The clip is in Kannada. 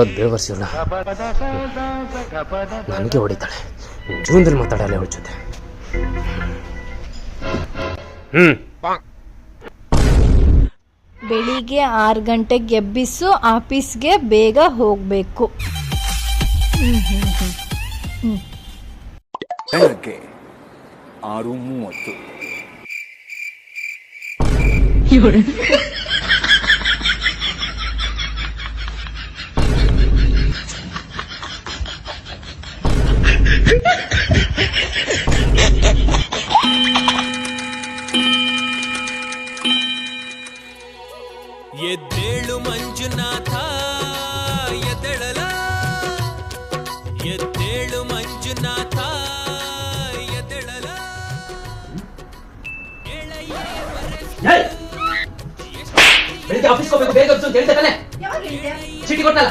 ಹೊಡೆದ್ ಬೇವರ್ಸಿಲ್ಲ, ನನಗೆ ಹೊಡಿತಾಳೆ. ಜೀವನದಲ್ಲಿ ಮಾತಾಡಲ್ಲ ಅವಳ ಜೊತೆ. ಬೆಳಿಗ್ಗೆ 6 ಗಂಟೆಗೆ ಎಬ್ಬಿಸು, ಆಫೀಸ್ಗೆ ಬೇಗ ಹೋಗಬೇಕು. ಬೆಳಗ್ಗೆ 6:30. ಎದ್ದೇಳು ಮಂಜುನಾಥ ಎದ್ದೇಳಲ, ಎದ್ದೇಳು ಮಂಜುನಾಥ ಎದ್ದೇಳಲ. ಬೆಳಿಗ್ಗೆ ಆಫೀಸ್ಗೆ ಹೋಗ್ಬೇಕು, ಬೇಗ ಚೀಟಿ ಕೊಟ್ಟಲ್ಲ.